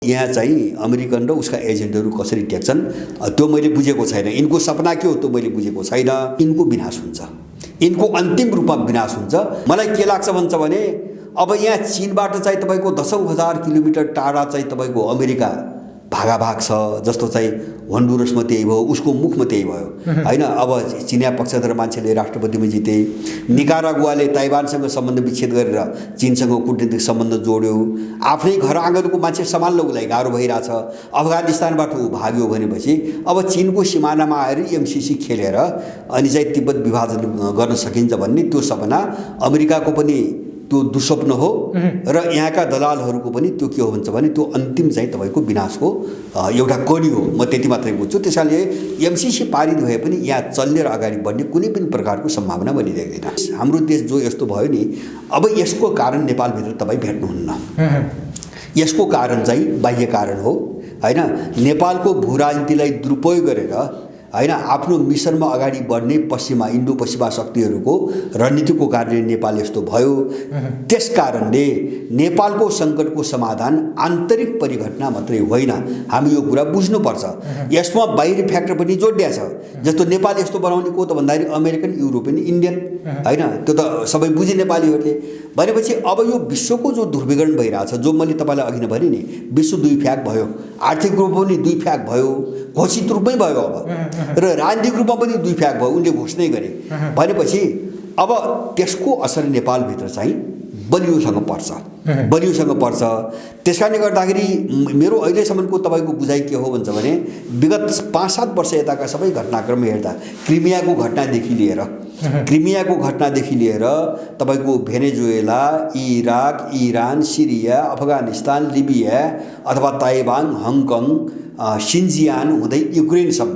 यहाँ चाहिँ अमेरिकन र उसका एजेन्टहरू कसरी टेक्छन् त्यो मैले बुझेको छैन। यिनको सपना के हो त्यो मैले बुझेको छैन। यिनको विनाश हुन्छ, यिनको अन्तिम रूपमा विनाश हुन्छ। मलाई के लाग्छ भन्छ भने अब यहाँ चीनबाट चाहिँ तपाईको दशौं हजार किलोमिटर टाढा चाहिँ तपाईको अमेरिका भागाभाग छ। जस्तो चाहिँ होन्डुरसमा त्यही भयो, उसको मुखमा त्यही भयो हैन। अब चिनिया पक्षधर मान्छेले राष्ट्रपतिमा जिते, निकारागुवाले ताइवानसँग सम्बन्ध विच्छेद गरेर चीनसँग कूटनीतिक सम्बन्ध जोड्यो। आफ्नै घर आँगनको मान्छे सम्हाल्नको लागि गाह्रो भइरहेछ। अफगानिस्तानबाट ऊ भाग्यो भनेपछि अब चीनको सिमानामा आएर एमसीसी खेलेर अनि चाहिँ तिब्बत विभाजन गर्न सकिन्छ भन्ने त्यो सपना अमेरिकाको पनि त्यो दुस्वप्न हो र यहाँका दलालहरूको पनि त्यो के हो भन्छ भने त्यो अन्तिम चाहिँ तपाईको विनाशको एउटा कडी हो। म त्यति मात्रै बुझ्छु। त्यसैले एमसीसी पारित भए पनि यहाँ चल्ने र अगाडि बढ्ने कुनै पनि प्रकारको सम्भावना मैले देख्दिनँ। हाम्रो देश जो यस्तो भयो नि, अब यसको कारण नेपालभित्र तपाईँ भेट्नुहुन्न। यसको कारण चाहिँ बाह्य कारण हो हैन। नेपालको भू राजनीतिलाई दुरुपयोग गरेर हैन आफ्नो मिसनमा अगाडि बढ्ने पश्चिमा इन्डो पश्चिमा शक्तिहरूको रणनीतिको कारणले नेपाल यस्तो भयो। त्यसकारणले नेपालको सङ्कटको समाधान आन्तरिक परिघटना मात्रै होइन, हामी यो कुरा बुझ्नुपर्छ। यसमा बाहिरी फ्याक्टर पनि जोडिया छ। जस्तो नेपाल यस्तो बनाउने को त भन्दाखेरि अमेरिकन, युरोपियन, इन्डियन हैन, त्यो त सबै बुझे नेपालीहरूले। भनेपछि अब यो विश्वको जो ध्रुवीकरण भइरहेछ, जो मैले तपाईँलाई अघि नै भने नि, विश्व दुई फ्याक भयो, आर्थिक रूपमा पनि दुई फ्याक भयो, घोषित रूपमै भयो अब, र राजनीतिक रूपमा पनि दुई फ्याक भयो, उनले घोषणै गरे। भनेपछि अब त्यसको असर नेपालभित्र चाहिँ बलियोसँग पर्छ। त्यसकारणले गर्दाखेरि मेरो अहिलेसम्मको तपाईँको बुझाइ के हो भन्छ भने विगत 5-7 वर्ष यताका सबै घटनाक्रम हेर्दा क्रिमियाको घटनादेखि लिएर तपाईँको भेनेजुएला, इराक, इरान, सिरिया, अफगानिस्तान, लिबिया अथवा ताइवान, हङकङ, सिन्जियान हुँदै युक्रेनसम्म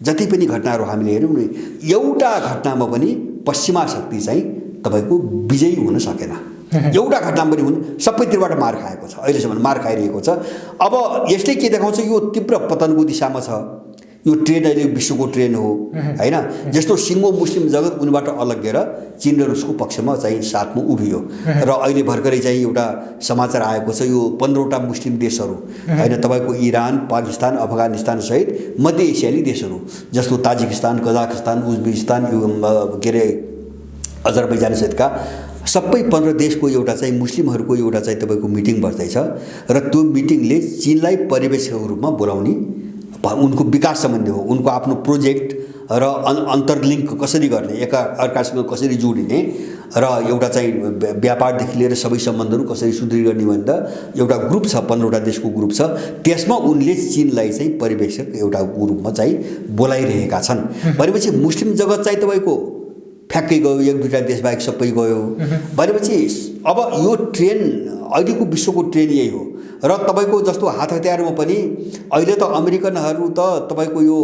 जति पनि घटनाहरू हामीले हेऱ्यौँ नि, एउटा घटनामा पनि पश्चिमा शक्ति चाहिँ तपाईँको विजयी हुन सकेन। एउटा घटना पनि हुन्, सबैतिरबाट मार खाएको छ, अहिलेसम्म मार खाइरहेको छ। अब यसले के देखाउँछ, यो तीव्र पतनको दिशामा छ। यो ट्रेन अहिले विश्वको ट्रेन हो हैन। जस्तो सिङ्गो मुस्लिम जगत उनबाट अलग्गेर चीन र रुसको पक्षमा चाहिँ साथमा उभियो। र अहिले भर्खरै चाहिँ एउटा समाचार आएको छ, यो 15वटा मुस्लिम देशहरू हैन, तपाईँको इरान, पाकिस्तान, अफगानिस्तान सहित मध्य एसियाली देशहरू जस्तो ताजिकिस्तान, कजाकिस्तान, उज्बेकिस्तान, के अरे अजरबैजान सहितका सबै 15 देशको एउटा चाहिँ मुस्लिमहरूको एउटा चाहिँ तपाईँको मिटिङ बस्दैछ। र त्यो मिटिङले चीनलाई पर्यवेक्षकको रूपमा बोलाउने, उनको विकास सम्बन्धी हो, उनको आफ्नो प्रोजेक्ट र अन्तर्लिङ्क कसरी गर्ने, अर्कासँग कसरी जोडिने र एउटा चाहिँ व्यापारदेखि लिएर सबै सम्बन्धहरू कसरी सुदृढ गर्ने भनेर एउटा ग्रुप छ, 15वटा देशको ग्रुप छ। त्यसमा उनले चीनलाई चाहिँ पर्यवेक्षक एउटा रूपमा चाहिँ बोलाइरहेका छन्। भनेपछि मुस्लिम जगत चाहिँ तपाईँको फ्याक्कै गयो, 1-2टा देशबाहेक सबै गयो। भनेपछि अब यो ट्रेन अहिलेको विश्वको ट्रेन यही हो। र तपाईँको जस्तो हात हतियारमा पनि अहिले त अमेरिकनहरू त तपाईँको यो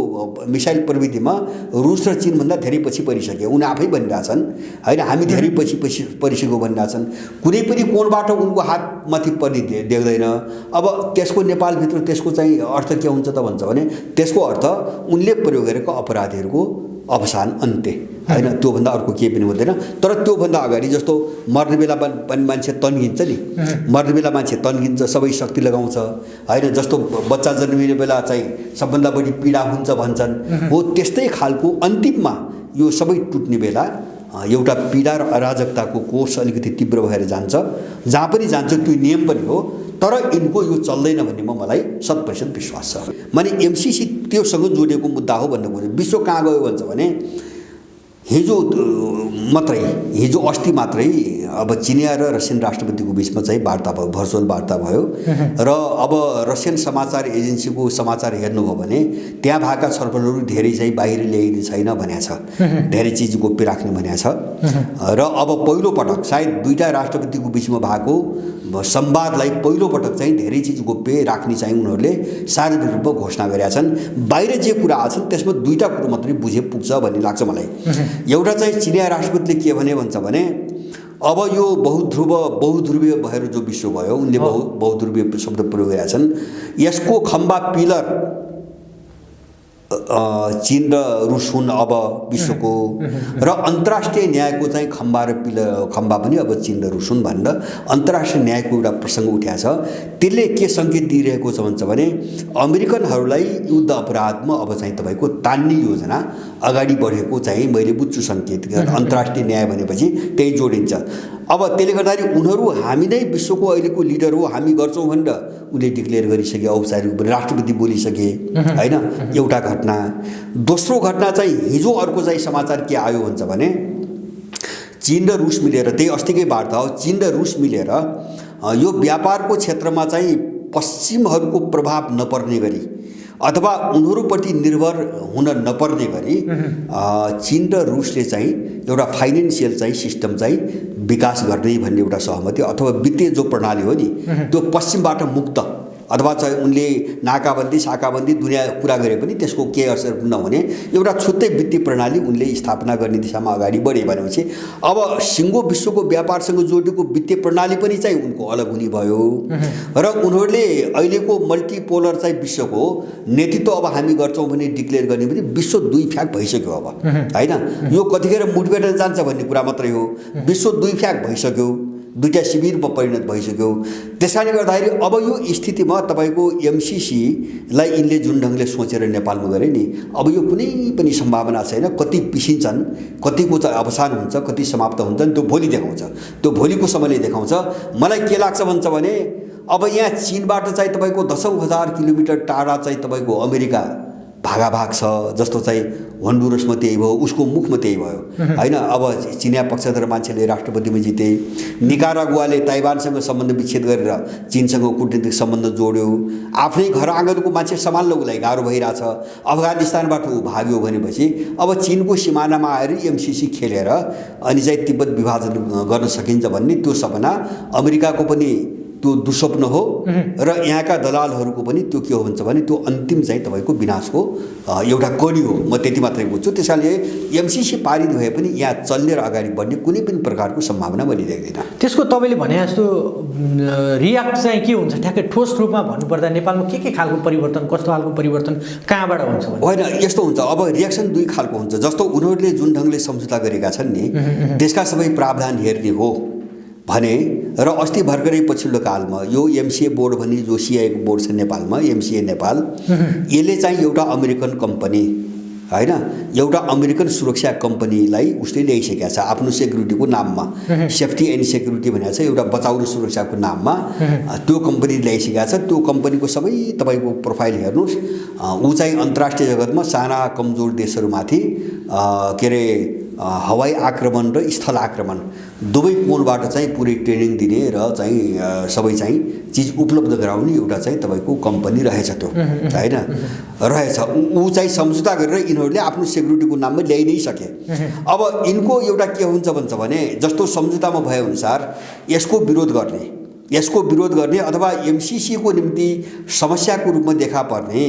मिसाइल प्रविधिमा रुस र चीनभन्दा धेरै पछि परिसके, उनी आफै भनिरहेछन् हैन, हामी धेरै पछि परिसक्यो भनिरहेछन्। कुनै पनि कोणबाट उनको हात माथि पर्ने देख्दैन। अब त्यसको नेपालभित्र त्यसको चाहिँ अर्थ के हुन्छ त भन्छ भने त्यसको अर्थ उनले प्रयोग गरेको अपराधीहरूको अवसान, अन्त्य हैन, त्योभन्दा अर्को केही पनि हुँदैन। तर त्योभन्दा अगाडि जस्तो मर्ने बेला पनि मान्छे तन्किन्छ नि, मर्ने बेला मान्छे तन्किन्छ, सबै शक्ति लगाउँछ हैन। जस्तो बच्चा जन्मिने बेला चाहिँ सबभन्दा बढी पीडा हुन्छ भन्छन्, हो त्यस्तै खालको अन्तिममा यो सबै टुट्ने बेला एउटा पीडा र अराजकताको कोष अलिकति तीव्र भएर जान्छ। जहाँ पनि जान्छ त्यो नियम पनि हो, तर यिनको यो चल्दैन भन्नेमा मलाई 100% विश्वास छ। माने एमसीसी त्योसँग जोडिएको मुद्दा हो भन्ने बुझ्यो। विश्व कहाँ गयो भन्छ भने हिजो अस्ति मात्रै अब चिनिया र रसियन राष्ट्रपतिको बिचमा चाहिँ वार्ता भयो, भर्चुअल वार्ता भयो। र अब रसियन समाचार एजेन्सीको समाचार हेर्नुभयो भने त्यहाँ भएका छलफलहरू धेरै चाहिँ बाहिर ल्याइने छैन भनेको छ, धेरै चिज गोप्य राख्ने भनेको छ। र अब पहिलो पटक सायद 2टा राष्ट्रपतिको बिचमा भएको संवादलाई पहिलो पटक चाहिँ धेरै चिज गोप्य राख्ने चाहिँ उनीहरूले सार्वजनिक रूपमा घोषणा गरेका छन्। बाहिर जे कुरा आछन् त्यसमा 2टा कुरा मात्रै बुझे पुग्छ भन्ने लाग्छ मलाई। एउटा चाहिँ चिनिया राष्ट्रपतिले के भन्छ भने अब यो बहुध्रुवीय भएर जो विश्व भयो, उनले बहुध्रुवीय शब्द प्रयोग गरेका छन्। यसको खम्बा पिलर चीन र रुस हुन् अब विश्वको र अन्तर्राष्ट्रिय न्यायको चाहिँ खम्बा र खम्बा पनि अब चीन र रुस हुन् भनेर अन्तर्राष्ट्रिय न्यायको एउटा प्रसङ्ग उठ्या छ। त्यसले के सङ्केत दिइरहेको छ भन्छ भने अमेरिकनहरूलाई युद्ध अपराधमा अब चाहिँ तपाईँको तान्ने योजना अगाडि बढेको चाहिँ मैले बुझ्छु सङ्केत। अन्तर्राष्ट्रिय न्याय भनेपछि त्यही जोडिन्छ। अब त्यसले गर्दाखेरि उनीहरू हामी नै विश्वको अहिलेको लिडर हो, हामी गर्छौँ भनेर उनले डिक्लेयर गरिसके, औपचारिक राष्ट्रपति बोलिसके होइन। एउटा घटना। दोस्रो घटना चाहिँ हिजो अर्को चाहिँ समाचार के आयो भन्छ भने चीन र रुस मिलेर, त्यही अस्तिकै वार्ता हो, चीन र रुस मिलेर यो व्यापारको क्षेत्रमा चाहिँ पश्चिमहरूको प्रभाव नपर्ने गरी अथवा उनीहरूप्रति निर्भर हुन नपर्ने गरी चीन र रुसले चाहिँ एउटा फाइनेन्सियल चाहिँ सिस्टम चाहिँ विकास गर्ने भन्ने एउटा सहमति अथवा वित्तीय जो प्रणाली हो नि त्यो पश्चिमबाट मुक्त अथवा चाहिँ उनले नाकाबन्दी साकाबन्दी दुनियाँ कुरा गरे पनि त्यसको केही असर नहुने एउटा छुट्टै वित्तीय प्रणाली उनले स्थापना गर्ने दिशामा अगाडि बढे भनेपछि अब सिङ्गो विश्वको व्यापारसँग जोडिएको वित्तीय प्रणाली पनि चाहिँ उनको अलग हुने भयो र उनीहरूले अहिलेको मल्टिपोलर चाहिँ विश्वको नेतृत्व अब हामी गर्छौँ भने डिक्लेयर गर्ने पनि विश्व दुई फ्याक भइसक्यो अब होइन। यो कतिखेर मुठभेड जान्छ भन्ने कुरा मात्रै हो। विश्व दुई फ्याक भइसक्यो, दुईटा शिविरमा परिणत भइसक्यो। त्यसकारणले गर्दाखेरि अब यो स्थितिमा तपाईँको एमसिसीलाई यिनले जुन ढङ्गले सोचेर नेपालमा गरे नि अब यो कुनै पनि सम्भावना छैन। कति पिसिन्छन्, कतिको चाहिँ अवसान हुन्छ, कति समाप्त हुन्छन् त्यो भोलि देखाउँछ, त्यो भोलिको समयले देखाउँछ। मलाई के लाग्छ भन्छ भने अब यहाँ चीनबाट चाहिँ तपाईँको 10,000 किलोमिटर टाढा चाहिँ तपाईँको अमेरिका भागाभाग छ। जस्तो चाहिँ होन्डुरसमा त्यही भयो, उसको मुखमा त्यही भयो होइन। अब चिनिया पक्षधर मान्छेले राष्ट्रपतिमा जिते। निकारागुवाले ताइवानसँग सम्बन्ध विच्छेद गरेर चीनसँग कूटनीतिक सम्बन्ध जोड्यो। आफ्नै घर आँगनको मान्छे सम्हाल्न उसलाई गाह्रो भइरहेछ। अफगानिस्तानबाट ऊ भाग्यो भनेपछि अब चीनको सिमानामा आएर एमसिसी खेलेर अनि चाहिँ तिब्बत विभाजन गर्न सकिन्छ भन्ने त्यो सपना अमेरिकाको पनि त्यो दुस्वप्न हो र यहाँका दलालहरूको पनि त्यो के हो भन्छ भने त्यो अन्तिम चाहिँ तपाईँको विनाशको एउटा कडी हो। म त्यति मात्रै बुझ्छु। त्यसैले एमसिसी पारित भए पनि यहाँ चल्ने र अगाडि बढ्ने कुनै पनि प्रकारको सम्भावना मैले देख्दिनँ। त्यसको तपाईँले भने जस्तो रियाक्ट चाहिँ के हुन्छ ठ्याक्कै ठोस रूपमा भन्नुपर्दा नेपालमा के खालको परिवर्तन, कस्तो खालको परिवर्तन कहाँबाट हुन्छ होइन यस्तो हुन्छ। अब रियाक्सन दुई खालको हुन्छ। जस्तो उनीहरूले जुन ढङ्गले सम्झौता गरेका छन् नि त्यसका सबै प्रावधान हेर्ने हो भने र अस्ति भर्खरै पछिल्लो कालमा यो एमसिए बोर्ड भन्ने जो सिआईको बोर्ड छ नेपालमा, एमसिए नेपाल, यसले चाहिँ एउटा अमेरिकन कम्पनी होइन, एउटा अमेरिकन सुरक्षा कम्पनीलाई उसले ल्याइसकेका छ आफ्नो सेक्युरिटीको नाममा। सेफ्टी एन्ड सेक्युरिटी भनेको छ एउटा बचाउ र सुरक्षाको नाममा त्यो कम्पनी ल्याइसकेका छ। त्यो कम्पनीको सबै तपाईँको प्रोफाइल हेर्नुहोस्। ऊ चाहिँ अन्तर्राष्ट्रिय जगतमा साना कमजोर देशहरूमाथि के अरे हवाई आक्रमण र स्थल आक्रमण दुवै कोणबाट चाहिँ पुरै ट्रेनिङ दिने र चाहिँ सबै चाहिँ चिज उपलब्ध गराउने एउटा चाहिँ तपाईँको कम्पनी रहेछ त्यो होइन रहेछ। ऊ चाहिँ सम्झौता गरेर यिनीहरूले आफ्नो सेक्युरिटीको नाममा ल्याइ नै सके। अब यिनको एउटा के हुन्छ भन्छ भने जस्तो सम्झौतामा भएअनुसार यसको विरोध गर्ने अथवा एमसिसीको निम्ति समस्याको रूपमा देखा पर्ने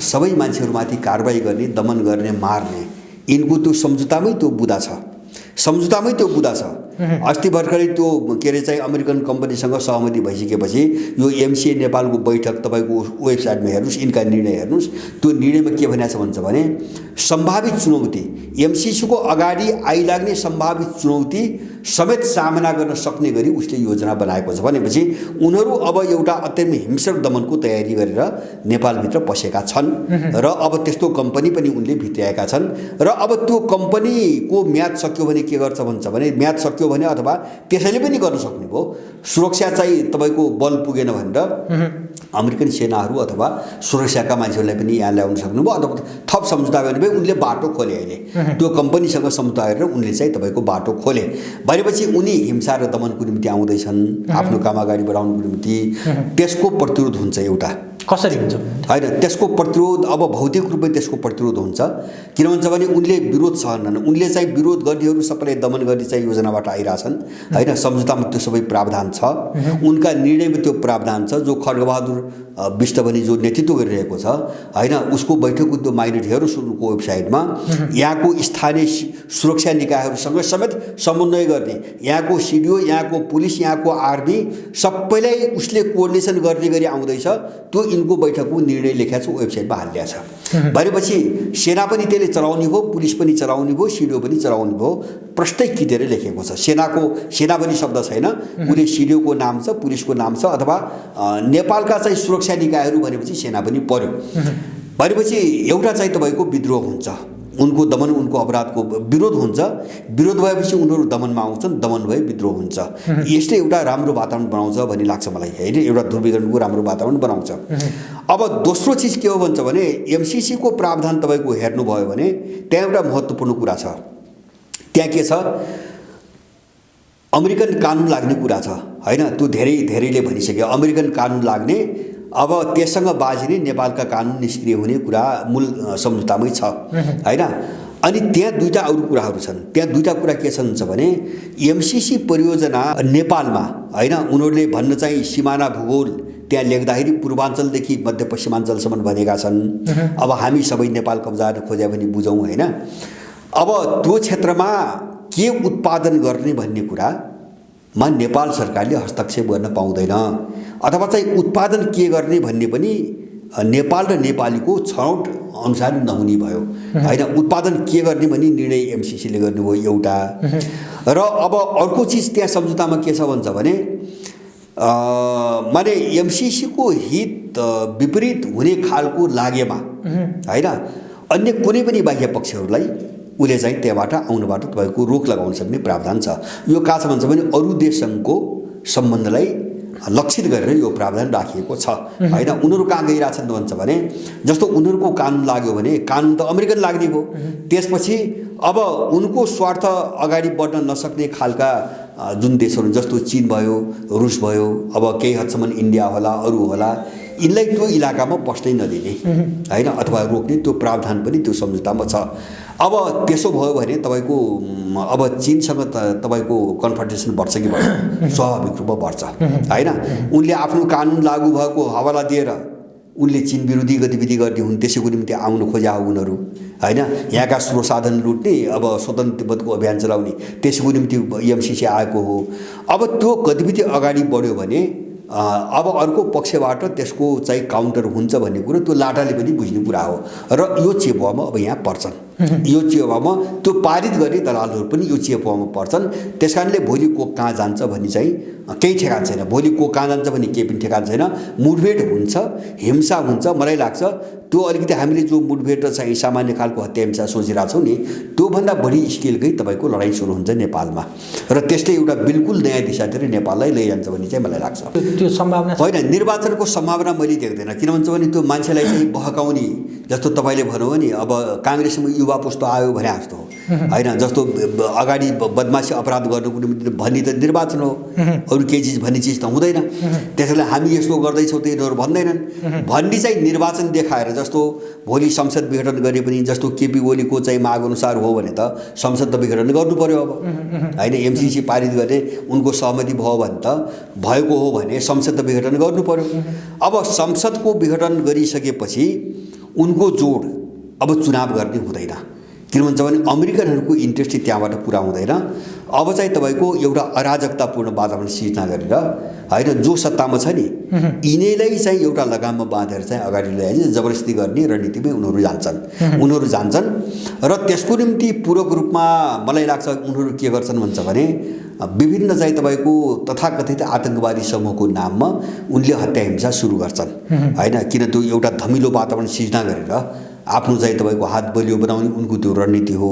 सबै मान्छेहरूमाथि कारबाही गर्ने, दमन गर्ने, मार्ने यिनको त्यो सम्झौतामै त्यो बुदा छ। अस्ति भर्खरै त्यो के अरे चाहिँ अमेरिकन कम्पनीसँग सहमति भइसकेपछि यो एमसिए नेपालको बैठक तपाईँको वेबसाइटमा हेर्नुहोस्, यिनका निर्णय हेर्नुहोस्। त्यो निर्णयमा के भनेको छ भन्छ भने सम्भावित चुनौती एमसिसीको अगाडि आइलाग्ने सम्भावित चुनौती समेत सामना गर्न सक्ने गरी उसले योजना बनाएको छ भनेपछि उनीहरू अब एउटा अत्यन्त हिंसक दमनको तयारी गरेर नेपालभित्र पसेका छन् र अब त्यस्तो कम्पनी पनि उनले भित्र्याएका छन् र अब त्यो कम्पनीको म्याद सक्यो भने के गर्छ भन्छ भने म्याद सक्यो भने अथवा त्यसैले पनि गर्न सक्ने भयो। सुरक्षा चाहिँ तपाईँको बल पुगेन भनेर अमेरिकन सेनाहरू अथवा सुरक्षाका मान्छेहरूलाई पनि यहाँ ल्याउन सक्नुभयो अथवा थप सम्झौता गर्ने भए उनले बाटो खोले। अहिले त्यो कम्पनीसँग सम्झौता गरेर उनले चाहिँ तपाईँको बाटो खोले भनेपछि उनी हिंसा र दमनको निम्ति आउँदैछन् आफ्नो काम अगाडि बढाउनुको निम्ति। त्यसको प्रतिरोध हुन्छ एउटा कसरी हुन्छ होइन, त्यसको प्रतिरोध अब भौतिक रूपमा त्यसको प्रतिरोध हुन्छ। किन भन्छ भने उनले विरोध सहन्नन्, उनले चाहिँ विरोध गर्नेहरू सबैलाई दमन गर्ने चाहिँ योजनाबाट आइरहेछन् होइन। सम्झौतामा त्यो सबै प्रावधान छ, उनका निर्णयमा त्यो प्रावधान छ। जो खड्गबहादुर विष्ट भनी जो नेतृत्व गरिरहेको छ होइन उसको बैठकको त्यो माइनोरिटी हेर्नुहोस् उनको वेबसाइटमा यहाँको स्थानीय सुरक्षा निकायहरूसँग समेत समन्वय गर्ने, यहाँको सिडिओ, यहाँको पुलिस, यहाँको आर्मी सबैलाई उसले कोअर्डिनेसन गर्ने गरी आउँदैछ। त्यो यिनको बैठकको निर्णय लेखेको छ, वेबसाइटमा हालिएको छ। भनेपछि सेना पनि त्यसले चलाउने भयो, पुलिस पनि चलाउने भयो, सिडिओ पनि चलाउने भयो, प्रष्टै किटेर लेखेको छ। सेना पनि शब्द छैन, उसले सिडिओको नाम छ, पुलिसको नाम छ, अथवा नेपालका चाहिँ सुरक्षा निकायहरू भनेपछि सेना पनि पर्यो। भनेपछि एउटा चाहिँ तपाईँको विद्रोह हुन्छ, उनको दमन, उनको अपराधको विरोध हुन्छ। विरोध भएपछि उनीहरू दमनमा आउँछन्, दमन भए विद्रोह हुन्छ। यसले एउटा राम्रो वातावरण बनाउँछ भन्ने लाग्छ मलाई, होइन? एउटा ध्रुवीकरणको राम्रो वातावरण बनाउँछ। अब दोस्रो चिज के हो भन्छ भने एमसिसीको प्रावधान तपाईँको हेर्नुभयो भने त्यहाँ एउटा महत्त्वपूर्ण कुरा छ। त्यहाँ के छ, अमेरिकन कानुन लाग्ने कुरा छ, होइन? त्यो धेरैले भनिसक्यो अमेरिकन कानुन लाग्ने। अब त्यससँग बाजिने नेपालका कानुन निष्क्रिय हुने कुरा मूल सम्झौतामै छ, होइन? अनि त्यहाँ दुईटा अरू कुराहरू छन्। त्यहाँ दुईटा कुरा के छन् भने एमसिसी परियोजना नेपालमा, होइन, उनीहरूले भन्न चाहिँ सिमाना भूगोल त्यहाँ लेख्दाखेरि पूर्वाञ्चलदेखि मध्यपश्चिमाञ्चलसम्म भनेका छन्। अब हामी सबै नेपाल कब्जा खोज्या भने बुझौँ, होइन? अब त्यो क्षेत्रमा के उत्पादन गर्ने भन्ने कुरामा नेपाल सरकारले हस्तक्षेप गर्न पाउँदैन, अथवा चाहिँ उत्पादन के गर्ने भन्ने पनि नेपाल र नेपालीको छनौट अनुसार नहुने भयो, होइन? उत्पादन के गर्ने भन्ने निर्णय एमसिसीले गर्नुभयो एउटा। र अब अर्को चिज त्यहाँ सम्झौतामा के छ भन्छ भने माने एमसिसीको हित विपरीत हुने खालको लागेमा, होइन, अन्य कुनै पनि बाह्य पक्षहरूलाई उसले चाहिँ त्यहाँबाट आउनबाट तपाईँको रोक लगाउन सक्ने प्रावधान छ। यो कहाँ छ भन्छ भने अरू देशसँगको सम्बन्धलाई लक्षित गरेर यो प्रावधान राखिएको छ, होइन? उनीहरू कहाँ गइरहेछन् भन्छ भने जस्तो उनीहरूको कानुन लाग्यो भने कानुन त अमेरिकन लाग्ने भयो, त्यसपछि अब उनको स्वार्थ अगाडि बढ्न नसक्ने खालका जुन देशहरू जस्तो चीन भयो, रुस भयो, अब केही हदसम्म इन्डिया होला, अरू होला, यिनलाई त्यो इलाकामा पस्नै नदिने, होइन, अथवा रोक्ने त्यो प्रावधान पनि त्यो सम्झौतामा छ। अब त्यसो भयो भने तपाईँको अब चीनसँग तपाईँको कन्फ्रन्टेसन बढ्छ कि बढ्छ? स्वाभाविक रूपमा बढ्छ, होइन? उनले आफ्नो कानुन लागू भएको हवाला दिएर उनले चीन विरोधी गतिविधि गर्ने हुन्, त्यसैको निम्ति आउन खोजा हो उनीहरू, होइन? यहाँका स्रोत साधन लुट्ने, अब स्वतन्त्र तिब्बतको अभियान चलाउने, त्यसैको निम्ति एमसिसी आएको हो। अब त्यो गतिविधि अगाडि बढ्यो भने अब अर्को पक्षबाट त्यसको चाहिँ काउन्टर हुन्छ भन्ने कुरो त्यो लाटाले पनि बुझ्ने कुरा हो। र यो चेपुवामा अब यहाँ पर्छन्, यो चेपुवामा त्यो पारित गर्ने दलालहरू पनि यो चेपुवामा पर्छन्। त्यस कारणले भोलि को कहाँ जान्छ भन्ने चाहिँ केही ठेगान छैन। भोलि को कहाँ जान्छ भन्ने केही पनि ठेगान छैन। मुठभेड हुन्छ, हिंसा हुन्छ। मलाई लाग्छ त्यो अलिकति हामीले जो मुठभेड र चाहिँ सामान्य खालको हत्या हिंसा सोचिरहेको छौँ नि, त्योभन्दा बढी स्केलकै तपाईँको लडाइँ सुरु हुन्छ नेपालमा, र त्यसले एउटा बिल्कुल नयाँ दिशातिर नेपाललाई लैजान्छ भन्ने चाहिँ मलाई लाग्छ। त्यो सम्भावना होइन, निर्वाचनको सम्भावना मैले देख्दैन। किन भन्छ भने त्यो मान्छेलाई चाहिँ बहकाउने, जस्तो तपाईँले भन्नुभयो नि, अब काङ्ग्रेसमा युवा पुस्तो आयो भने जस्तो हो, होइन? जस्तो अगाडि बदमासी अपराध गर्नुको निम्ति भन्ने त निर्वाचन हो, अरू केही चिज भन्ने चिज त हुँदैन। त्यसैले हामी यस्तो गर्दैछौँ त यिनीहरू भन्दैनन् भन्ने चाहिँ निर्वाचन देखाएर, जस्तो भोलि संसद विघटन गरे पनि जस्तो केपी ओलीको चाहिँ माग अनुसार हो भने त संसद त विघटन गर्नु पर्यो अब, होइन? एमसिसी पारित गर्ने उनको सहमति भयो भने त भएको हो भने संसद त विघटन गर्नु पर्यो। अब संसदको विघटन गरिसकेपछि उनको जोड अब चुनाव गर्ने हुँदैन। किन भन्छ भने अमेरिकनहरूको इन्ट्रेस्ट त्यहाँबाट पुरा हुँदैन। अब चाहिँ तपाईँको एउटा अराजकतापूर्ण वातावरण सिर्जना गरेर, होइन, जो सत्तामा छ नि यिनैलाई चाहिँ एउटा लगाममा बाँधेर चाहिँ अगाडि ल्याएर जबरजस्ती गर्ने रणनीतिमै उनीहरू जान्छन्। र त्यसको निम्ति पूरक रूपमा मलाई लाग्छ उनीहरू के गर्छन् भन्छ भने विभिन्न चाहिँ तपाईँको तथाकथित आतङ्कवादी समूहको नाममा उनले हत्या हिंसा सुरु गर्छन्, होइन? किन त्यो एउटा धमिलो वातावरण सिर्जना गरेर आफ्नो चाहिँ तपाईँको हात बलियो बनाउने उनको त्यो रणनीति हो।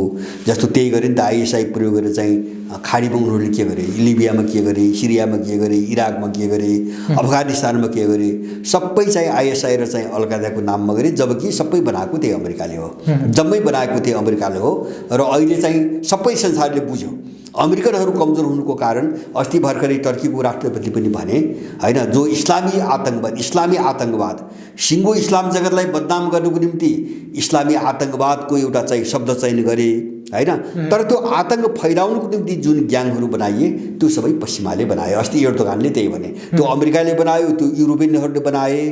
जस्तो त्यही गरे नि त, आइएसआई प्रयोग गरेर चाहिँ खाडीमा उनीहरूले के गरे, लिबियामा के गरे, सिरियामा के गरे, इराकमा के गरे, अफगानिस्तानमा के गरे, सबै चाहिँ आइएसआई र चाहिँ अलकायदाको नाममा गरे। जबकि सबै बनाएको त्यही अमेरिकाले हो, जम्मै बनाएको त्यही अमेरिकाले हो। र अहिले चाहिँ सबै संसारले बुझ्यो अमेरिकनहरू कमजोर हुनुको कारण। अस्ति भर्खरै टर्कीको राष्ट्रपति पनि भने, होइन, जो इस्लामी आतङ्कवाद सिङ्गो इस्लाम जगतलाई बदनाम गर्नुको निम्ति इस्लामी आतङ्कवादको एउटा चाहिँ शब्द चयन गरे, होइन? तर त्यो आतङ्क फैलाउनुको निम्ति जुन ग्याङहरू बनाइए त्यो सबै पश्चिमाले बनाए। अस्ति एर्दोगानले त्यही भने, त्यो अमेरिकाले बनायो, त्यो युरोपियनहरूले बनाए,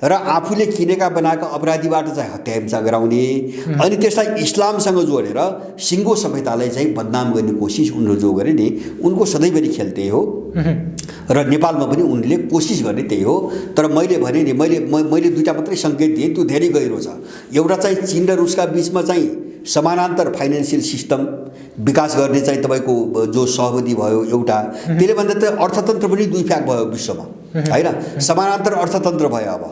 र आफूले किनेका बनाएका अपराधीबाट चाहिँ हत्या हिंसा गराउने, अनि त्यसलाई इस्लामसँग जोडेर सिङ्गो सभ्यतालाई चाहिँ बदनाम गर्ने कोसिस उनीहरू जो गरे नि, उनको सधैँभरि खेल त्यही हो। र नेपालमा पनि उनले कोसिस गर्ने त्यही हो। तर मैले भने नि मैले दुईटा मात्रै सङ्केत दिएँ, त्यो धेरै गहिरो छ। एउटा चाहिँ चीन र रुसका बिचमा चाहिँ समानान्तर फाइनेन्सियल सिस्टम विकास गर्ने चाहिँ तपाईँको जो सहमति भयो एउटा, त्यसले भन्दा त अर्थतन्त्र पनि दुई फ्याक भयो विश्वमा, होइन? समानान्तर अर्थतन्त्र भयो अब,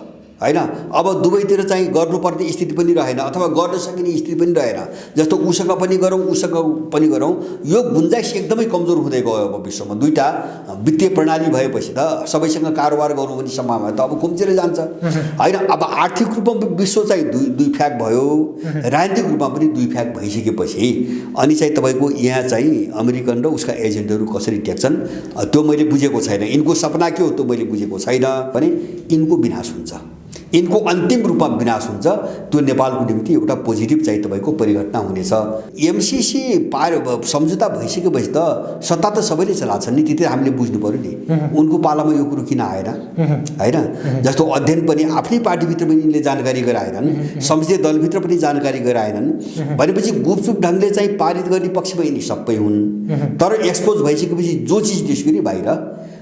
होइन? अब दुवैतिर चाहिँ गर्नुपर्ने स्थिति पनि रहेन अथवा गर्न सकिने स्थिति पनि रहेन। जस्तो उसँग पनि गरौँ उसँग पनि गरौँ, यो गुन्जाइस एकदमै कमजोर हुँदै गयो अब विश्वमा। दुईटा वित्तीय प्रणाली भएपछि त सबैसँग कारोबार गर्नु पनि सम्भावना त अब खुम्चेर जान्छ, होइन? अब आर्थिक रूपमा विश्व चाहिँ दुई फ्याक भयो, राजनीतिक रूपमा पनि दुई फ्याक भइसकेपछि अनि चाहिँ तपाईँको यहाँ चाहिँ अमेरिकन र उसका एजेन्टहरू कसरी टेक्छन् त्यो मैले बुझेको छैन। यिनको सपना के हो त्यो मैले बुझेको छैन भने यिनको विनाश हुन्छ, यिनको अन्तिम रूपमा विनाश हुन्छ। त्यो नेपालको निम्ति एउटा पोजिटिभ चाहिँ तपाईँको परिघटना हुनेछ। एमसिसी सम्झौता भइसकेपछि त सत्ता त सबैले चलाछन् नि, त्यति हामीले बुझ्नु पऱ्यो नि। उनको पालामा यो कुरो किन आएन, होइन? जस्तो अध्ययन पनि आफ्नै पार्टीभित्र पनि यिनले जानकारी गराएनन्, संसदीय दलभित्र पनि जानकारी गराएनन् भनेपछि गुपचुप ढङ्गले चाहिँ पारित गर्ने पक्षमा यिनी सबै हुन्। तर एक्सपोज भइसकेपछि जो चिज निस्क्यो नि बाहिर,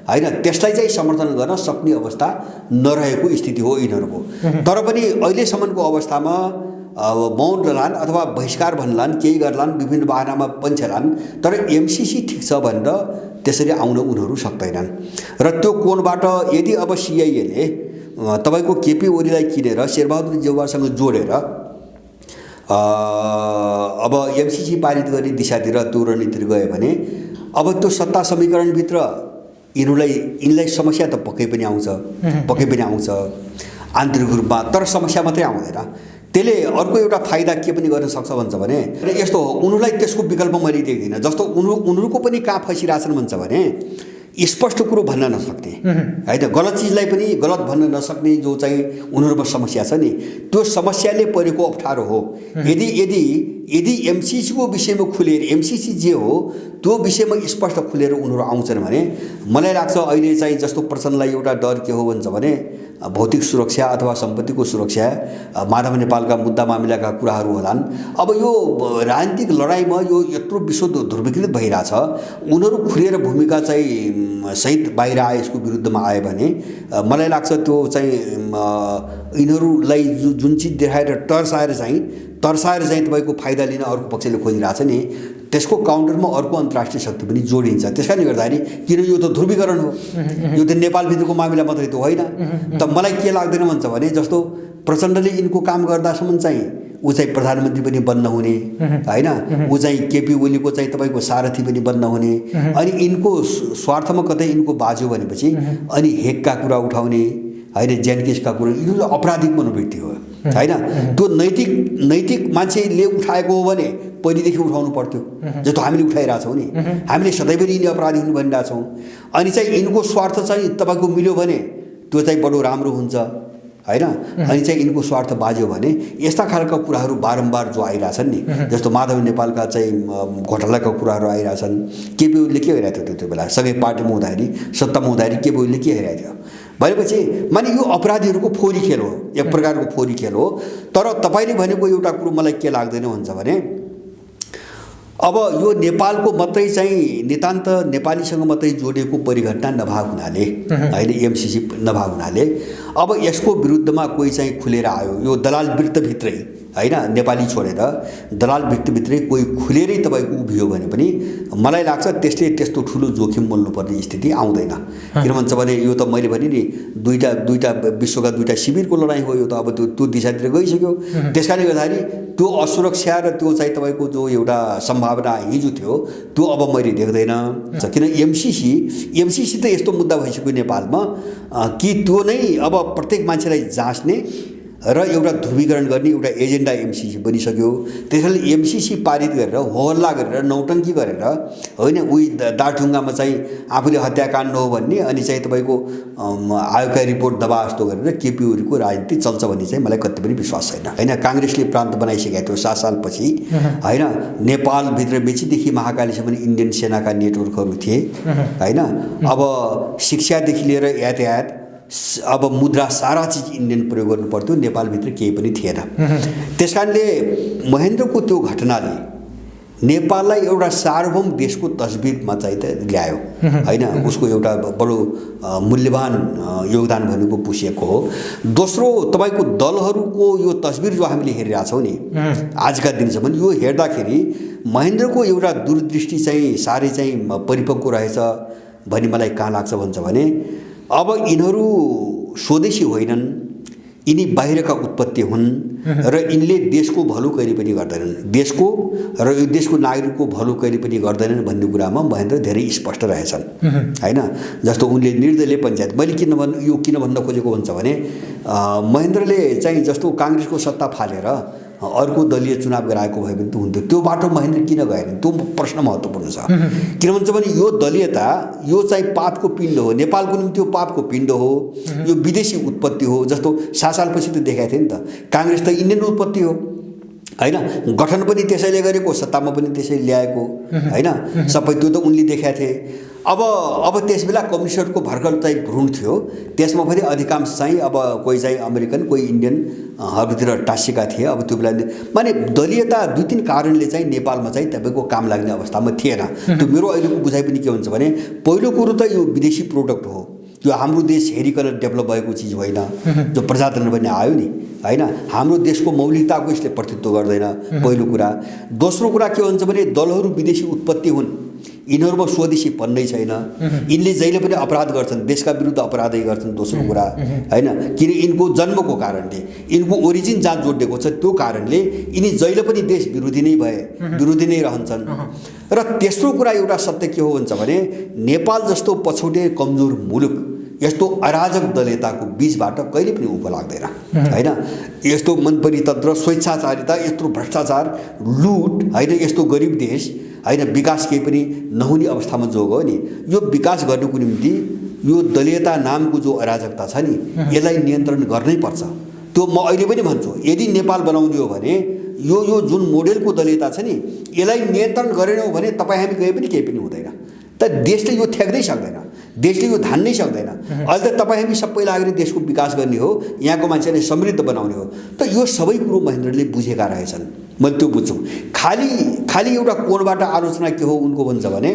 होइन, त्यसलाई चाहिँ समर्थन गर्न सक्ने अवस्था नरहेको स्थिति हो यिनीहरूको। तर पनि अहिलेसम्मको अवस्थामा मौन रहलान् अथवा बहिष्कार भन्लान्, केही गर्लान्, विभिन्न बाहनामा पन्छेलान्, तर एमसिसी ठिक छ भनेर त्यसरी आउन उनीहरू सक्दैनन्। र त्यो कोणबाट यदि अब सिआइएले तपाईँको केपी ओलीलाई किनेर शेरबहादुर देउवासँग जोडेर अब एमसिसी पारित गर्ने दिशातिर त्यो रणनीति गयो भने अब त्यो सत्ता समीकरणभित्र यिनलाई समस्या त पक्कै पनि आउँछ आन्तरिक रूपमा। तर समस्या मात्रै आउँदैन, त्यसले अर्को एउटा फाइदा के पनि गर्न सक्छ भन्छ भने यस्तो हो, उनीहरूलाई त्यसको विकल्प मैले देख्दिनँ। जस्तो उनीहरूको पनि कहाँ फसिरहेछन् भन्छ भने स्पष्ट कुरो भन्न नसक्ने, होइन, गलत चिजलाई पनि गलत भन्न नसक्ने जो चाहिँ उनीहरूमा समस्या छ नि, त्यो समस्याले परेको अप्ठ्यारो हो। यदि एमसिसीको विषयमा खुलेर एमसिसी जे हो त्यो विषयमा स्पष्ट खुलेर उनीहरू आउँछन् भने मलाई लाग्छ अहिले चाहिँ जस्तो प्रचण्डलाई एउटा डर के हो भन्छ भने भौतिक सुरक्षा अथवा सम्पत्तिको सुरक्षा, माधव नेपालका मुद्दा मामिलाका कुराहरू होलान्। अब यो राजनीतिक लडाइँमा यो यत्रो विश्व ध्रुवीकृत भइरहेछ, उनीहरू खुलेर भूमिका चाहिँ सहित बाहिर आए यसको विरुद्धमा आयो भने मलाई लाग्छ त्यो चाहिँ यिनीहरूलाई जुन चिज देखाएर तर्साएर चाहिँ तपाईँको फाइदा लिन अर्को पक्षले खोजिरहेछ नि, त्यसको काउन्टरमा अर्को अन्तर्राष्ट्रिय शक्ति पनि जोडिन्छ। त्यस कारणले गर्दाखेरि किन यो त ध्रुवीकरण हो, यो त नेपालभित्रको मामिला मात्रै त होइन। त मलाई के लाग्दैन भन्छ भने जस्तो प्रचण्डले यिनको काम गर्दासम्म चाहिँ ऊ चाहिँ प्रधानमन्त्री पनि बन्न हुने, होइन, ऊ चाहिँ केपी ओलीको चाहिँ तपाईँको सारथी पनि बन्न हुने, अनि यिनको स्वार्थमा कतै यिनको बाजो भनेपछि अनि हेकका कुरा उठाउने, होइन, ज्यानकेसका कुरा, यो अपराधिक मनोवृत्ति हो, होइन? त्यो नैतिक मान्छेले उठाएको हो भने पहिलेदेखि उठाउनु पर्थ्यो, जस्तो हामीले उठाइरहेछौँ नि। हामीले सधैँभरि यिनी अपराधी हुनु भनिरहेछौँ। अनि चाहिँ यिनको स्वार्थ चाहिँ तपाईँको मिल्यो भने त्यो चाहिँ बडो राम्रो हुन्छ, होइन? अनि चाहिँ यिनको स्वार्थ बाज्यो भने यस्ता खालका कुराहरू बारम्बार जो आइरहेछन् नि, जस्तो माधव नेपालका चाहिँ घोटालाका कुराहरू आइरहेछन्। केपी ओलीले के हेरेको थियो त्यो बेला, सँगै पार्टीमा हुँदाखेरि सत्तामा हुँदाखेरि केपी ओलीले के हेरेको थियो भनेपछि माने यो अपराधीहरूको फोरी खेल हो, एक प्रकारको फोरी खेल हो। तर तपाईँले भनेको एउटा कुरो मलाई के लाग्दैन भन्छ भने अब यो नेपालको मात्रै चाहिँ नितान्त नेपालीसँग मात्रै जोडिएको परिघटना नभएको हुनाले, होइन, एमसिसी नभएको हुनाले अब यसको विरुद्धमा कोही चाहिँ खुलेर आयो, यो दलाल वृत्तभित्रै, होइन, नेपाली छोडेर दलाल वृत्तभित्रै कोही खुलेरै तपाईँको उभियो भने पनि मलाई लाग्छ त्यसले त्यस्तो ठुलो जोखिम मोल्नुपर्ने स्थिति आउँदैन। किन भन्छ भने यो त मैले भने नि दुईटा विश्वका दुईटा शिविरको लडाइँ हो, यो त अब त्यो दिशातिर गइसक्यो। त्यस कारणले गर्दाखेरि त्यो असुरक्षा र त्यो चाहिँ तपाईँको जो एउटा सम्भावना हिजो थियो त्यो अब मैले देख्दैन। किन एमसिसी त यस्तो मुद्दा भइसक्यो नेपालमा कि त्यो नै अब प्रत्येक मान्छेलाई जाँच्ने र एउटा ध्रुवीकरण गर्ने एउटा एजेन्डा एमसिसी बनिसक्यो। त्यसैले एमसिसी पारित गरेर होहल्ला गरेर नौटङ्की गरेर, होइन, उही दाठुङ्गामा चाहिँ आफूले हत्याकाण्ड हो भन्ने अनि चाहिँ तपाईँको आयोगका रिपोर्ट दबा जस्तो गरेर केपी ओलीको राजनीति चल्छ भन्ने चाहिँ मलाई कति पनि विश्वास छैन, होइन? काङ्ग्रेसले प्रान्त बनाइसकेको थियो 7 सालपछि, होइन? नेपालभित्र मेचीदेखि महाकालीसम्म इन्डियन सेनाका नेटवर्कहरू थिए, होइन? अब शिक्षादेखि लिएर यातायात, अब मुद्रा, सारा चिज इन्डियन प्रयोग गर्नु पर्थ्यो, नेपालभित्र केही पनि थिएन। त्यस कारणले महेन्द्रको त्यो घटनाले नेपाललाई एउटा सार्वभौम देशको तस्बिरमा चाहिँ त ल्यायो हैन। उसको एउटा बडो मूल्यवान योगदान भनेको पुसिएको हो। दोस्रो, तपाईको दलहरूको यो तस्बिर जो हामीले हेरिरहेका छौँ नि आजका दिनसम्म, यो हेर्दाखेरि महेन्द्रको एउटा दूरदृष्टि चाहिँ साह्रै चाहिँ परिपक्व रहेछ भन्ने मलाई कहाँ लाग्छ भन्छ भने, अब यिनीहरू स्वदेशी होइनन्, यिनी बाहिरका उत्पत्ति हुन् र यिनले देशको भलो कहिले पनि गर्दैनन्, देशको र यो देशको नागरिकको भलो कहिले पनि गर्दैनन् भन्ने कुरामा महेन्द्र धेरै स्पष्ट रहेछन् हैन। जस्तो उनले निर्दलीय पञ्चायत, मैले किन भन्न खोजेको हुन्छ भने महेन्द्रले चाहिँ जस्तो काङ्ग्रेसको सत्ता फालेर अर्को दलीय चुनाव गराएको भए पनि त हुन्थ्यो, त्यो बाटो महेन्द्र किन गएन, त्यो प्रश्न महत्त्वपूर्ण छ। किन भन्छ भने यो दलीयता यो चाहिँ पापको पिण्ड हो, नेपालको निम्ति यो पापको पिण्ड हो, यो विदेशी उत्पत्ति हो। जस्तो 7 सालपछि त देखाएको थियो नि त, काङ्ग्रेस त इन्डियन उत्पत्ति हो हैन, गठन पनि त्यसैले गरेको, सत्तामा पनि त्यसैले ल्याएको हैन, सबै त्यो त उनले देखाएको थिए। अब त्यसबेला कम्युनिस्टहरूको भर्खर चाहिँ भ्रूण थियो, त्यसमा पनि अधिकांश चाहिँ अब कोही चाहिँ अमेरिकन कोही इन्डियनहरूतिर टाँसिएका थिए। अब त्यो बेला माने दलीयता 2-3 कारणले चाहिँ नेपालमा चाहिँ तपाईँको काम लाग्ने अवस्थामा थिएन। त्यो मेरो अहिलेको बुझाइ पनि के हुन्छ भने, पहिलो कुरो त यो विदेशी प्रोडक्ट हो, यो हाम्रो देश हेरिकन डेभलप भएको चिज होइन, जो प्रजातन्त्र पनि आयो नि हैन, हाम्रो देशको मौलिकताको यसले प्रतिनिधित्व गर्दैन पहिलो कुरा। दोस्रो कुरा के हुन्छ भने दलहरू विदेशी उत्पत्ति हुन्, यिनीहरूमा स्वदेशी पन्नै छैन, यिनले जहिले पनि अपराध गर्छन्, देशका विरुद्ध अपराधै गर्छन्। दोस्रो कुरा हैन, किन यिनको जन्मको कारणले, यिनको ओरिजिन जहाँ जोडिएको छ त्यो कारणले यिनी जहिले पनि देश विरोधी नै भए, विरोधी नै रहन्छन्। र तेस्रो कुरा एउटा सत्य के हो भन्छ भने, नेपाल जस्तो पछौटे कमजोर मुलुक यस्तो अराजक दलीयताको बीचबाट कहिले पनि उभो लाग्दैन हैन। यस्तो मनपरितन्त्र, स्वेच्छाचारिता, यत्रो भ्रष्टाचार, लुट हैन, यस्तो गरिब देश हैन, विकास केही पनि नहुने अवस्थामा जो गयो नि, यो विकास गर्नुको निम्ति यो दलीयता नामको जो अराजकता छ नि यसलाई नियन्त्रण गर्नै पर्छ। त्यो म अहिले पनि भन्छु, यदि नेपाल बनाउने हो भने यो जुन मोडेलको दलीयता छ नि यसलाई नियन्त्रण गरेनौँ भने तपाईँ हामी गए पनि केही पनि हुँदैन। त देशले यो थ्याक्दै सक्दैन, देशले यो धान्नै सक्दैन। अहिले त तपाईँ हामी सबै लागेर देशको विकास गर्ने हो, यहाँको मान्छेलाई समृद्ध बनाउने हो। त यो सबै कुरो महेन्द्रले बुझेका रहेछन्, मैले त्यो बुझ्छु। खाली एउटा कोणबाट आलोचना के हो उनको भन्छ भने,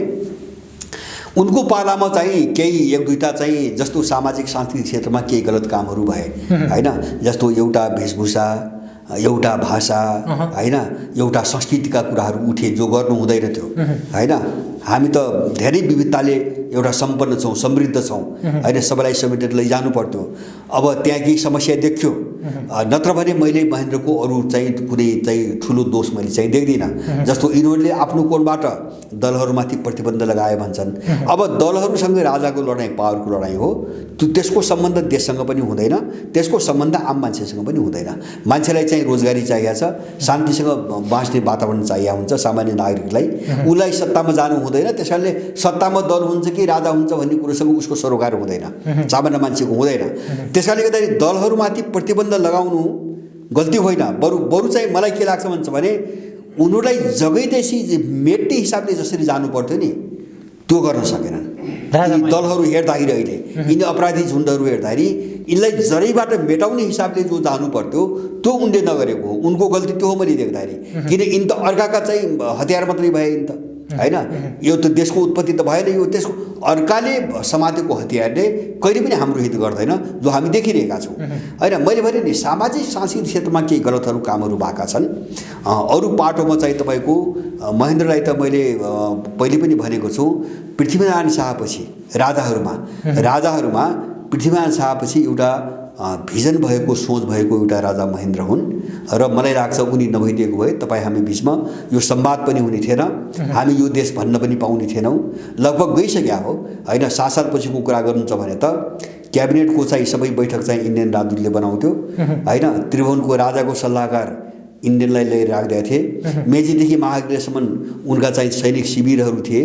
उनको पालामा चाहिँ केही 1-2टा चाहिँ जस्तो सामाजिक सांस्कृतिक क्षेत्रमा केही गलत कामहरू भए हैन, जस्तो एउटा वेशभूषा, एउटा भाषा हैन, एउटा संस्कृतिका कुराहरू उठे जो गर्नु हुँदैन थियो हैन। हामी त धेरै विविधताले एउटा सम्पन्न छौँ, समृद्ध छौँ हैन, सबैलाई समेटेर लैजानु पर्थ्यो। अब त्यहाँ केही समस्या देखियो, नत्र भने मैले महेन्द्रको अरू चाहिँ कुनै चाहिँ ठुलो दोष मैले चाहिँ देख्दिनँ। जस्तो यिनीहरूले आफ्नो कोणबाट दलहरूमाथि प्रतिबन्ध लगाए भन्छन्। अब दलहरूसँग राजाको लडाइँ पावरको लडाइँ हो, त्यसको सम्बन्ध देशसँग पनि हुँदैन, त्यसको सम्बन्ध आम मान्छेसँग पनि हुँदैन। मान्छेलाई चाहिँ रोजगारी चाहिएको छ, शान्तिसँग बाँच्ने वातावरण चाहिएको हुन्छ सामान्य नागरिकलाई, उसलाई सत्तामा जानु हुँदैन। त्यसकारणले सत्तामा दल हुन्छ कि राजा हुन्छ भन्ने कुरोसँग उसको सरोकार हुँदैन, सामान्य मान्छेको हुँदैन। त्यसकारणले गर्दाखेरि दलहरूमाथि प्रतिबन्ध लगाउनु गल्ती होइन, बरु चाहिँ मलाई के लाग्छ भन्छ भने उनीहरूलाई जगैदेशी मेट्ने हिसाबले जसरी जानु पर्थ्यो नि त्यो गर्न सकेनन्। दलहरू हेर्दाखेरि अहिले यिनी अपराधी झुन्डहरू हेर्दाखेरि यिनलाई जरैबाट मेटाउने हिसाबले जो जानु पर्थ्यो त्यो उनले नगरेको हो। उनको गल्ती त्यो हो मैले देख्दाखेरि, किन यिनी त अर्काका चाहिँ हतियार मात्रै भए नि त हैन, यो त देशको उत्पत्ति त भएन, यो त्यसको अर्काले समातेको हतियारले कहिले पनि हाम्रो हित गर्दैन, जो हामी देखिरहेका छौँ हैन। मैले भने नि सामाजिक सांस्कृतिक क्षेत्रमा केही गलतहरू कामहरू भएका छन्। अरू पाटोमा चाहिँ तपाईँको महेन्द्रलाई त मैले पहिले पनि भनेको छु, पृथ्वीनारायण शाहपछि राजाहरूमा पृथ्वीनारायण शाहपछि एउटा भिजन भएको, सोच भएको एउटा राजा महेन्द्र हुन्। र मलाई लाग्छ उनी नभइदिएको भए तपाईँ हामी बिचमा यो संवाद पनि हुने थिएन, हामी यो देश भन्न पनि पाउने थिएनौँ। लगभग गइसक्यो हो हैन। 7 सालपछिको कुरा गर्नुहुन्छ भने त क्याबिनेटको चाहिँ सबै बैठक चाहिँ इन्डियन राजदूतले बनाउँथ्यो हैन। त्रिभुवनको राजाको सल्लाहकार इन्डियनलाई लिएर राख्दै थिए। मेचीदेखि महाकालीसम्म उनका चाहिँ सैनिक शिविरहरू थिए।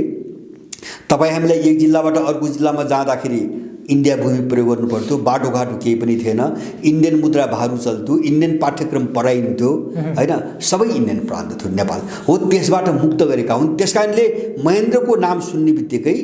तपाईँ हामीलाई एक जिल्लाबाट अर्को जिल्लामा जाँदाखेरि इन्डिया भूमि प्रयोग गर्नु पर्थ्यो, बाटोघाटो केही पनि थिएन, इन्डियन मुद्रा भारू चल्थ्यो, इन्डियन पाठ्यक्रम पढाइन्थ्यो हैन, सबै इन्डियन प्रान्त थियो नेपाल हो। त्यसबाट मुक्त गरेका हुन्। त्यसकारणले महेन्द्रको नाम सुन्ने बित्तिकै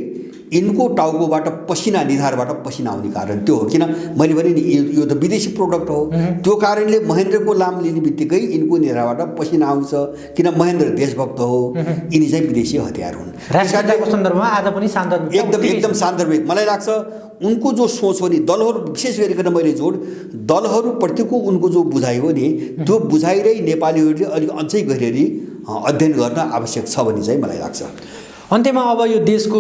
यिनको टाउकोबाट पसिना निधारबाट पसिना आउने कारण त्यो हो। किन मैले भने नि यो त विदेशी प्रोडक्ट हो, त्यो कारणले महेन्द्रको नाम लिने बित्तिकै यिनको निधारबाट पसिना आउँछ। किन महेन्द्र देशभक्त हो, यिनी चाहिँ विदेशी हतियार हुन्। राष्ट्रियताको सन्दर्भमा आज पनि सान्दर्भिक एकदम सान्दर्भिक मलाई लाग्छ। उनको जो सोच हो नि दलहरू, विशेष गरिकन मैले दलहरूप्रतिको उनको जो बुझाइ हो नि, त्यो बुझाइ नै नेपालीहरूले अलिक अझै गहिरी अध्ययन गर्न आवश्यक छ भन्ने चाहिँ मलाई लाग्छ। अन्त्यमा अब यो देशको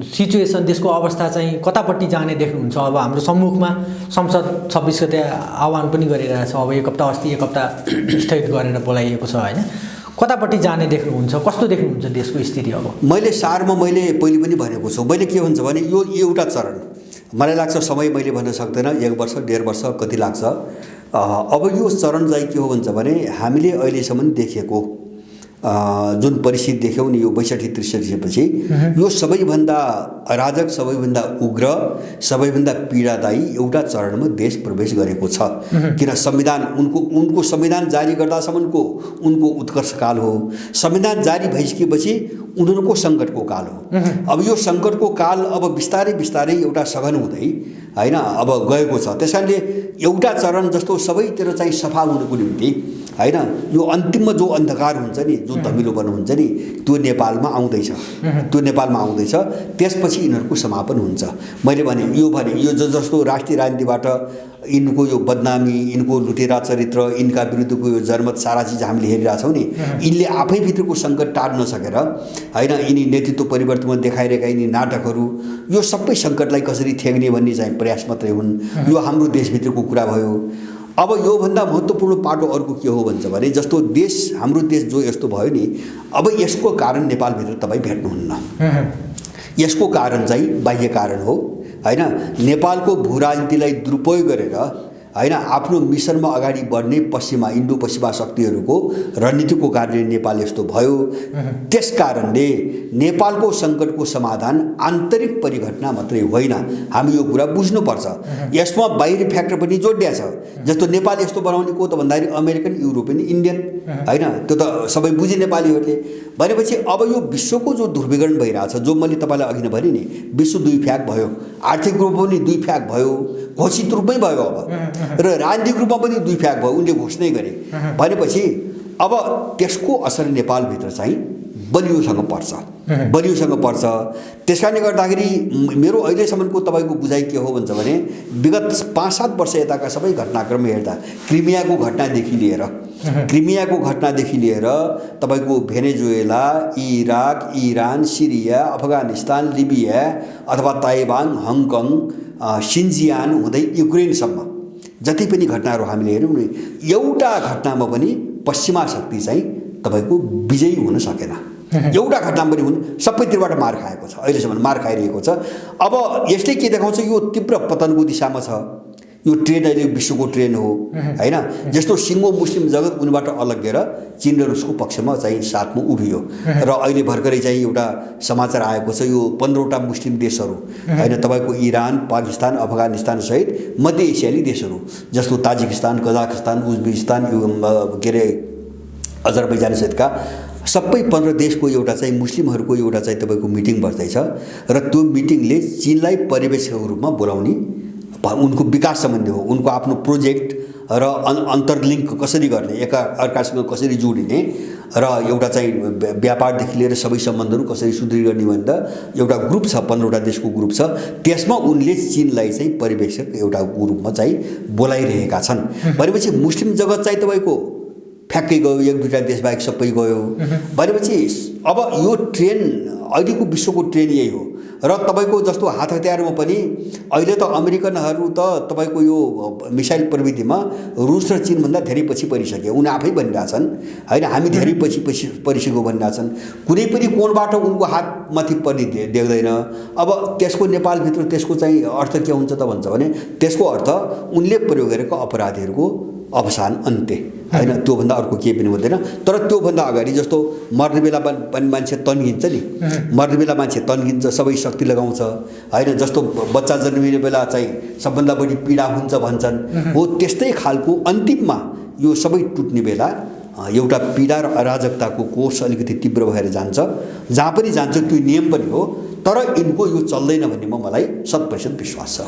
सिचुएसन, देशको अवस्था चाहिँ कतापट्टि जाने देख्नुहुन्छ? अब हाम्रो सम्मुखमा संसद 26 गते आह्वान पनि गरिरहेछ। अब एक हप्ता स्थगित गरेर बोलाइएको छ होइन? कतापट्टि जाने देख्नुहुन्छ? कस्तो देख्नुहुन्छ देशको स्थिति? अब मैले पहिले पनि भनेको छु। मैले के हुन्छ भने यो एउटा चरण मलाई लाग्छ, समय मैले भन्न सक्दैन, 1 वर्ष 1.5 वर्ष कति लाग्छ। अब यो चरण चाहिँ के हो भन्छ भने हामीले अहिलेसम्म देखेको जुन परिस्थिति देख्यौँ नि यो 62-63 पछि, यो सबैभन्दा अराजक, सबैभन्दा उग्र, सबैभन्दा पीडादायी एउटा चरणमा देश प्रवेश गरेको छ। किन संविधान उनको संविधान जारी गर्दासम्मको उनको उत्कर्षकाल हो। संविधान जारी भइसकेपछि उनीहरूको सङ्कटको काल हो। अब यो सङ्कटको काल अब बिस्तारै बिस्तारै एउटा सघन हुँदै होइन अब गएको छ। त्यस कारणले एउटा चरण जस्तो सबैतिर चाहिँ सफा हुनुको निम्ति होइन, यो अन्तिममा जो अन्धकार हुन्छ नि, जो धमिलोपन हुन्छ नि, त्यो नेपालमा आउँदैछ। त्यसपछि यिनीहरूको समापन हुन्छ। मैले भने यो जस्तो राष्ट्रिय राजनीतिबाट यिनको यो बदनामी, यिनको लुटेरा चरित्र, यिनका विरुद्धको यो जनमत सारा चिज हामीले हेरिरहेछौँ नि, यिनले आफैभित्रको सङ्कट टार्न नसकेर होइन, यिनी नेतृत्व परिवर्तनमा देखाइरहेका यिनी नाटकहरू, यो सबै सङ्कटलाई कसरी थ्याक्ने भन्ने चाहिँ प्रयास मात्रै हुन्। यो हाम्रो देशभित्रको कुरा भयो। अब योभन्दा महत्त्वपूर्ण पाटो अर्को के हो भन्छ भने, जस्तो हाम्रो देश जो यस्तो भयो नि, अब यसको कारण नेपालभित्र तपाईँ भेट्नुहुन्न। यसको कारण चाहिँ बाह्य कारण हो होइन। नेपालको भू राजनीतिलाई दुरुपयोग गरेर होइन आफ्नो मिसनमा अगाडि बढ्ने इन्डो पश्चिमा शक्तिहरूको रणनीतिको कारणले नेपाल यस्तो भयो। त्यस कारणले नेपालको सङ्कटको समाधान आन्तरिक परिघटना मात्रै होइन, हामी यो कुरा बुझ्नुपर्छ। यसमा बाहिरी फ्याक्टर पनि जोडिया छ। जस्तो नेपाल यस्तो बनाउने को त भन्दाखेरि अमेरिकन, युरोपियन, इन्डियन होइन, त्यो त सबै बुझे नेपालीहरूले। भनेपछि अब यो विश्वको जो ध्रुवीकरण भइरहेछ, जो मैले तपाईँलाई अघि नै भने नि, विश्व 2 फ्याक भयो, आर्थिक रूपमा पनि 2 फ्याक भयो, घोषित रूपमै भयो अब, र राजनीतिक रूपमा पनि 2 फ्याक भयो, उनले घोषणै गरे। भनेपछि अब त्यसको असर नेपालभित्र चाहिँ बलियोसँग पर्छ। त्यस कारणले गर्दाखेरि मेरो अहिलेसम्मको तपाईँको बुझाइ के हो भन्छ भने, विगत 5-7 वर्ष यताका सबै घटनाक्रम हेर्दा क्रिमियाको घटनादेखि लिएर तपाईँको भेनेजुएला, इराक, इरान, सिरिया, अफगानिस्तान, लिबिया अथवा ताइवान, हङकङ, सिन्जियान हुँदै युक्रेनसम्म जति पनि घटनाहरू हामीले हेऱ्यौँ नि, एउटा घटनामा पनि पश्चिमा शक्ति चाहिँ तपाईँको विजयी हुन सकेन। एउटा घटना पनि सबैतिरबाट मार खाएको छ, अहिलेसम्म मार खाइरहेको छ। अब यसले के देखाउँछ, यो तीव्र पतनको दिशामा छ। यो ट्रेन अहिले विश्वको ट्रेन हो होइन। जस्तो सिङ्गो मुस्लिम जगत उनीबाट अलग्गेर चीन र रुसको पक्षमा चाहिँ साथमा उभियो। र अहिले भर्खरै चाहिँ एउटा समाचार आएको छ, यो 15वटा मुस्लिम देशहरू होइन, तपाईँको इरान, पाकिस्तान, अफगानिस्तान सहित मध्य एसियाली देशहरू जस्तो ताजिकिस्तान, कजाकिस्तान, उज्बेकिस्तान, के अरे अजरबैजान सहितका सबै 15 देशको एउटा चाहिँ मुस्लिमहरूको एउटा चाहिँ तपाईँको मिटिङ बस्दैछ। र त्यो मिटिङले चीनलाई पर्यवेक्षकको रूपमा बोलाउने, उनको विकास सम्बन्धी हो, उनको आफ्नो प्रोजेक्ट र अन्तर्लिङ्क कसरी गर्ने, अर्कासँग कसरी जोडिने र एउटा चाहिँ व्यापारदेखि लिएर सबै सम्बन्धहरू कसरी सुदृढ गर्ने भनेर एउटा ग्रुप छ, 15वटा देशको ग्रुप छ। त्यसमा उनले चीनलाई चाहिँ पर्यवेक्षक एउटा रूपमा चाहिँ बोलाइरहेका छन्। भनेपछि मुस्लिम जगत चाहिँ तपाईँको फ्याक्कै गयो, 1-2टा देशबाहेक सबै गयो। भनेपछि अब यो ट्रेन अहिलेको विश्वको ट्रेन यही हो। र तपाईँको जस्तो हात हतियारमा पनि अहिले त अमेरिकनहरू त तपाईँको यो मिसाइल प्रविधिमा रुस र चीनभन्दा धेरै पछि परिसके, उनी आफै भनिरहेछन् होइन, हामी धेरै पछि परिसकेको भनिरहेछन्। कुनै पनि कोणबाट उनको हात माथि पर्ने देख्दैन। अब त्यसको नेपालभित्र त्यसको चाहिँ अर्थ के हुन्छ त भन्छ भने, त्यसको अर्थ उनले प्रयोग गरेको अपराधीहरूको अवसान, अन्त्य होइन, त्योभन्दा अर्को केही पनि हुँदैन। तर त्योभन्दा अगाडि जस्तो मर्ने बेला पनि मान्छे तन्किन्छ नि, मर्ने बेला मान्छे तन्किन्छ, सबै शक्ति लगाउँछ होइन। जस्तो बच्चा जन्मिने बेला चाहिँ सबभन्दा बढी पीडा हुन्छ भन्छन्, हो त्यस्तै खालको अन्तिममा यो सबै टुट्ने बेला एउटा पीडा र अराजकताको कोष अलिकति तीव्र भएर जान्छ। जहाँ पनि जान्छ त्यो नियम पनि हो, तर यिनको यो चल्दैन भन्ने मलाई 100% विश्वास छ।